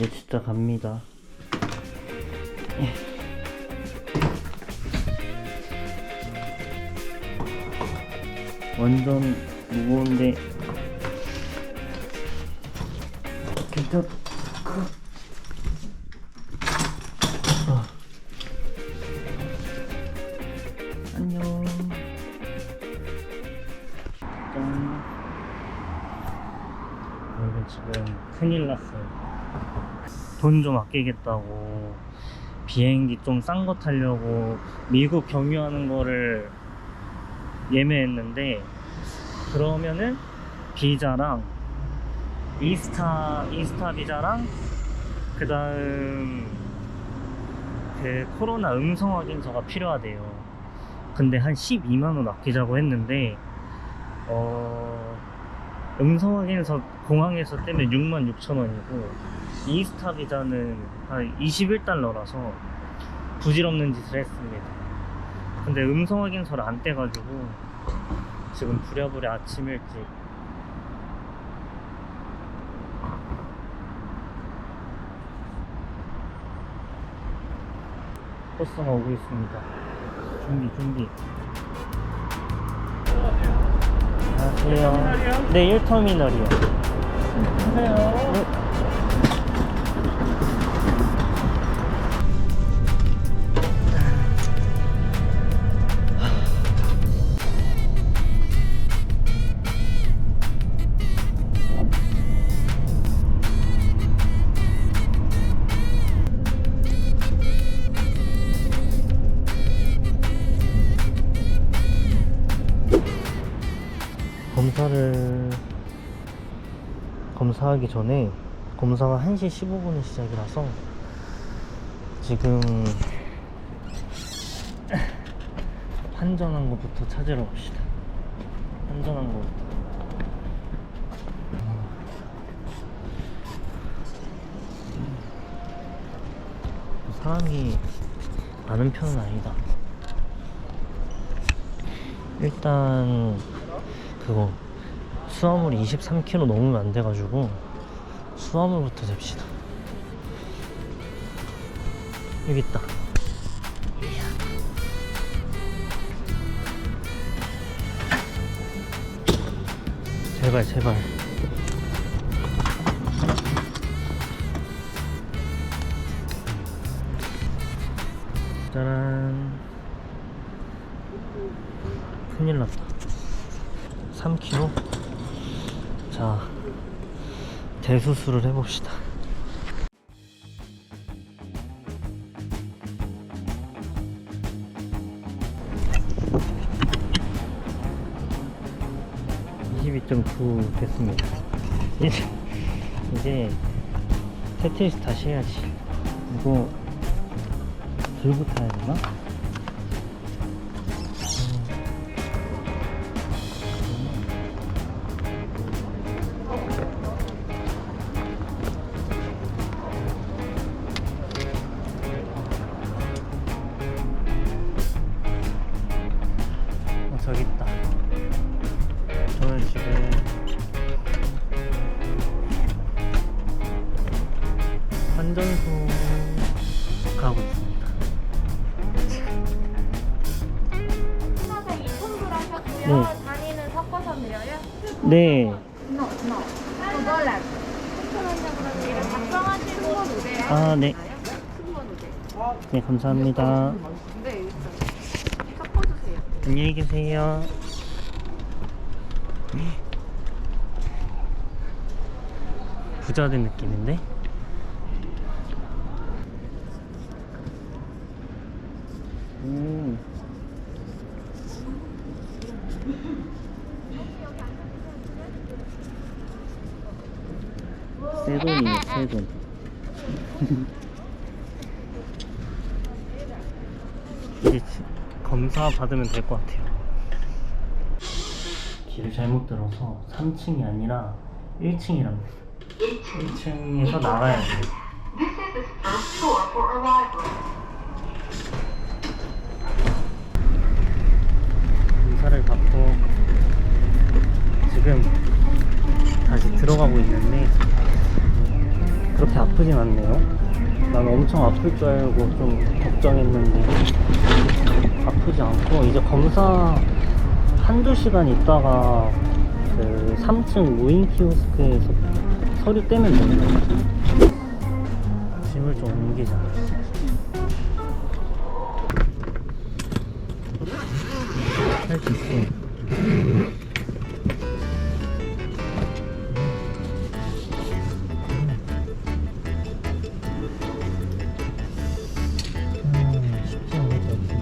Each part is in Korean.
이제 진짜 갑니다. 완전 무거운데 괜찮. 안녕. 짠. 여러분 지금 큰일 났어요. 돈 좀 아끼겠다고 비행기 좀 싼 거 타려고 미국 경유하는 거를 예매했는데, 그러면은 비자랑 이스타 비자랑 그 다음 그 코로나 음성 확인서가 필요하대요. 근데 한 12만원 아끼자고 했는데 음성 확인서 공항에서 떼면 66,000원이고 이스타 비자는 한 21달러라서 부질없는 짓을 했습니다. 근데 음성 확인서를 안 떼가지고 지금 부랴부랴 아침 일찍 버스가 오고 있습니다. 준비. 안녕하세요. 네, 1터미널이요. 안녕하세요. 검사하기 전에 검사가 1시 15분에 시작이라서 지금 환전한 것부터 찾으러 갑시다. 환전한 것부터. 사람이 많은 편은 아니다. 일단 그거 수화물이 23kg 넘으면 안 돼가지고 수화물부터 잽시다. 여기 있다. 제발. 짜란. 큰일 났다. 3kg? 자, 대수술을 해봅시다. 됐습니다. 이제 테트리스 다시 해야지. 이거 들고 타야 되나? 저기 있다. 저는 지금 환전소 가고 있습니다. 하나에 2,000불 하셨고요. 네. 단위는 섞어서 드려요? 네. No. 그걸래. 3,000원짜리 이름 작성하시고 오세요. 아, 네. 승번 오세요. 네, 감사합니다. 네, 여기 있어요. 섞어주세요. 안녕히 계세요. 부자 된 느낌인데? 새돈이네, 새돈. 이제 검사 받으면 될 것 같아요. 길을 잘못 들어서 3층이 아니라 1층이랍니다. 1층에서 나가야 돼요. 검사를 받고 지금 다시 들어가고 있는데 그렇게 아프진 않네요. 난 엄청 아플 줄 알고 좀 걱정했는데 아프지 않고, 이제 검사 한두 시간 있다가 그 3층 무인 키오스크에서 서류 떼면 됩니다. 짐을 좀 옮기자. 할 수 있어. 쉽지 않을 것 같은데.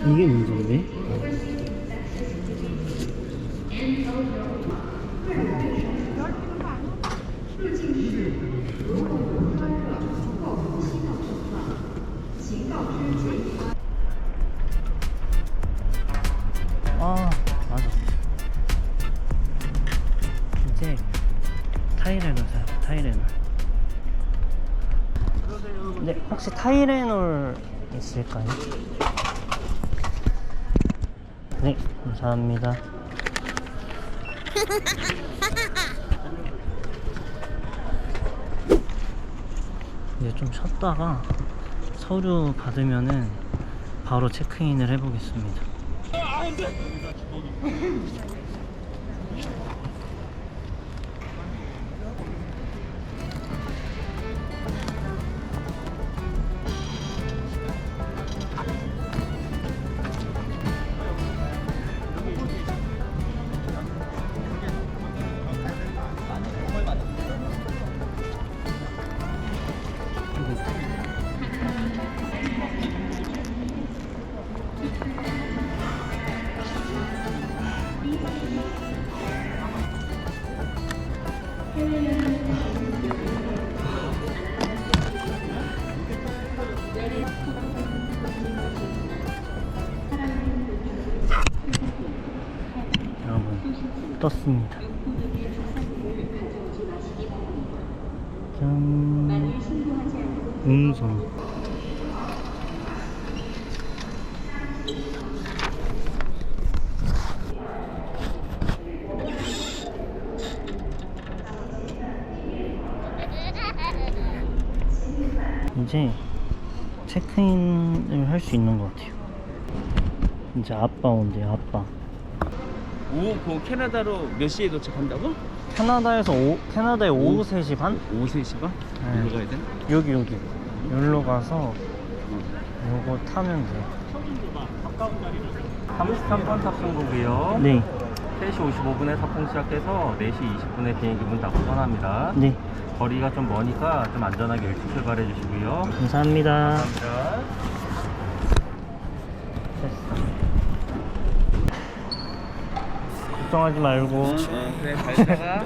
이게 문제인데? 아, 맞아. 이제 타이레놀 사요. 타이레놀. 네, 혹시 타이레놀 있을까요? 네, 감사합니다. 이제 좀 쉬었다가 서류 받으면은 바로 체크인을 해보겠습니다. 여러분, 떴습니다. 짠. 음성. 이제 체크인을 할 수 있는 것 같아요. 이제 아빠 온대요. 아빠. 그 캐나다로 몇 시에 도착한다고? 캐나다에 오후 3시 반? 오후 3시 반? 네. 일로 가야 되나? 여기 여기로 가서 요거 타면 돼요. 33번 탑승국이요. 네. 3시 55분에 탑승 시작해서 4시 20분에 비행기 문 닫고 떠납니다. 네. 거리가 좀 머니까 좀 안전하게 일찍 출발해 주시고요. 감사합니다. 감사합니다. 됐어. 걱정하지 말고. 그래, 잘 가가.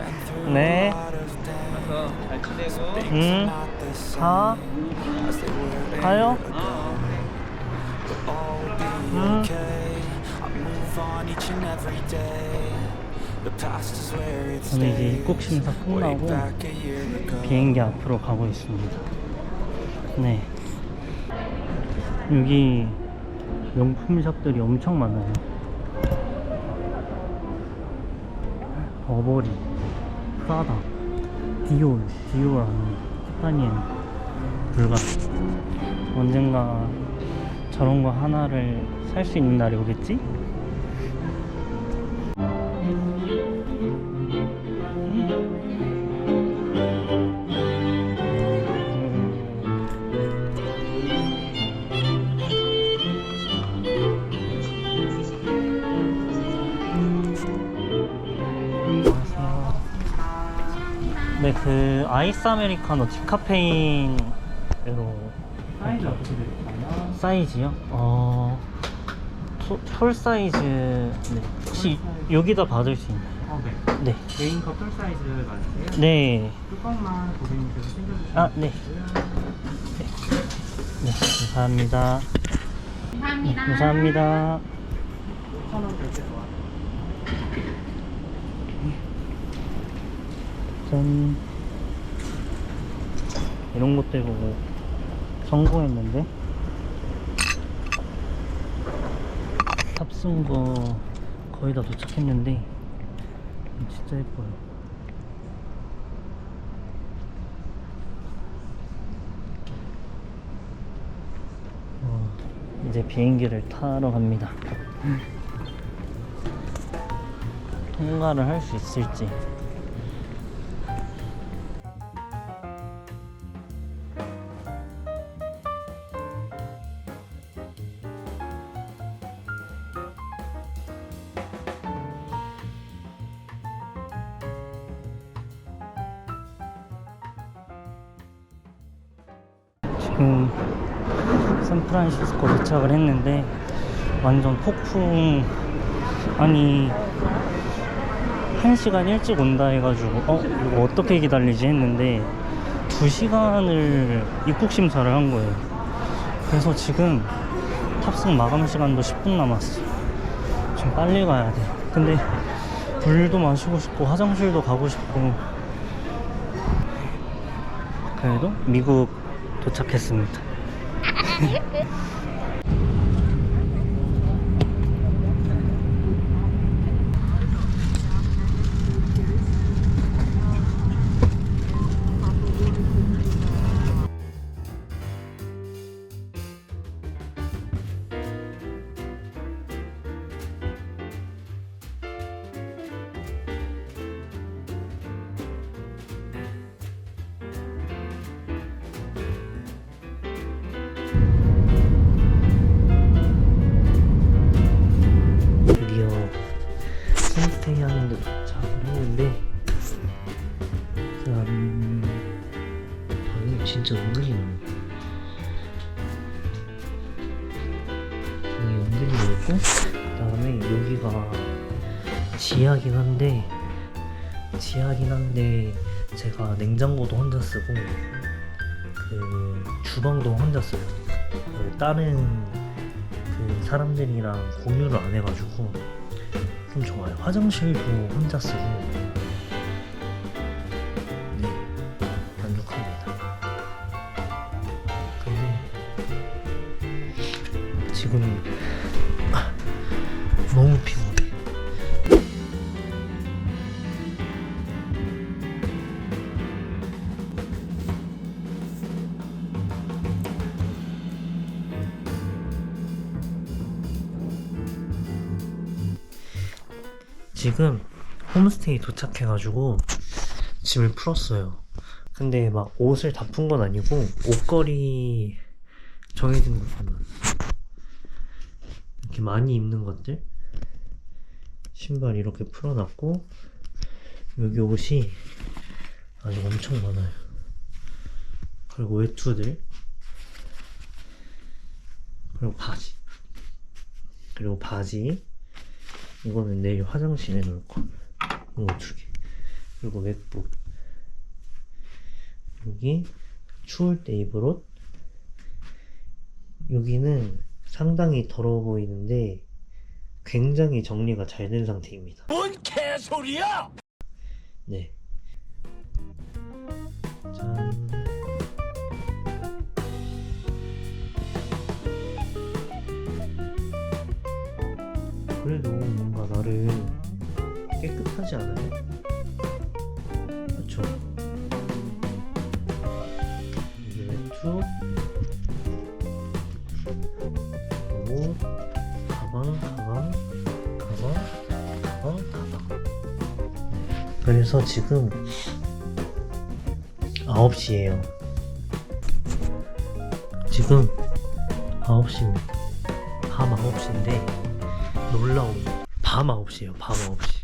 네. 가서 잘 지내고. 응. 가요? 응. 저는 이제 입국 심사 끝나고 비행기 앞으로 가고 있습니다. 네. 여기 명품샵들이 엄청 많아요. 버버리, 프라다, 디올 아닙니다. 티파니엔, 불가스. 언젠가 저런 거 하나를 살 수 있는 날이 오겠지? 네, 그 아이스 아메리카노 디카페인으로 사이즈요? 톨 사이즈 네. 혹시 여기다 받을 수 있나요? 네. 네. 메인 컵톨 사이즈 맞으세요? 네. 뚜껑만 고객님께서 챙겨주시면 아, 네. 네, 감사합니다. 네, 감사합니다. 5,000원 결제 도와드릴게요. 짠. 이런 것들 보고 성공했는데 탑승 거 거의 다 도착했는데 진짜 예뻐요. 이제 비행기를 타러 갑니다. 통과를 할 수 있을지. 지금 샌프란시스코 도착을 했는데 완전 폭풍. 아니 1시간 일찍 온다 해가지고 이거 어떻게 기다리지 했는데 2시간을 입국 심사를 한 거예요. 그래서 지금 탑승 마감 시간도 10분 남았어. 지금 빨리 가야 돼. 근데 물도 마시고 싶고 화장실도 가고 싶고. 그래도 미국 도착했습니다. 드디어 홈스테이 하는 데 도착을 했는데 방이 진짜 은근히 넓어. 방이 은근히 넓고 그 다음에 여기가 지하긴 한데 제가 냉장고도 혼자 쓰고 그 주방도 혼자 써요. 그 다른 그 사람들이랑 공유를 안 해가지고 좀 좋아요. 화장실도 혼자 쓰고 네, 만족합니다. 근데 지금 너무 피곤해. 지금 홈스테이 도착해가지고 짐을 풀었어요. 근데 막 옷을 다 푼 건 아니고 옷걸이 정해진 것만 이렇게 많이 입는 것들, 신발 이렇게 풀어놨고 여기 옷이 아주 엄청 많아요. 그리고 외투들, 그리고 바지, 이거는 내일 화장실에 넣을 거. 이거 2개. 그리고 맥북. 여기 추울 때 입을 옷. 여기는 상당히 더러워 보이는데 굉장히 정리가 잘 된 상태입니다. 뭔 개소리야! 네. 짠. 그래도 뭔가 나를 깨끗하지 않아요? 그렇죠? 이게 외투, 옷, 가방. 그래서 지금 9시예요. 지금 9시입니다. 밤 9시인데 놀라운 밤 9시에요. 밤 9시.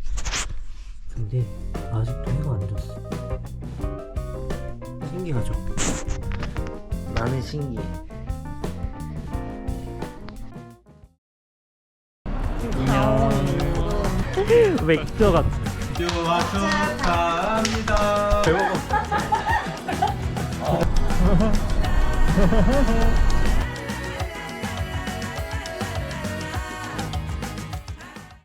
근데 아직도 해가 안 졌어. 신기하죠? 나는 신기해. 맥주가 와 축하합니다. 배고파.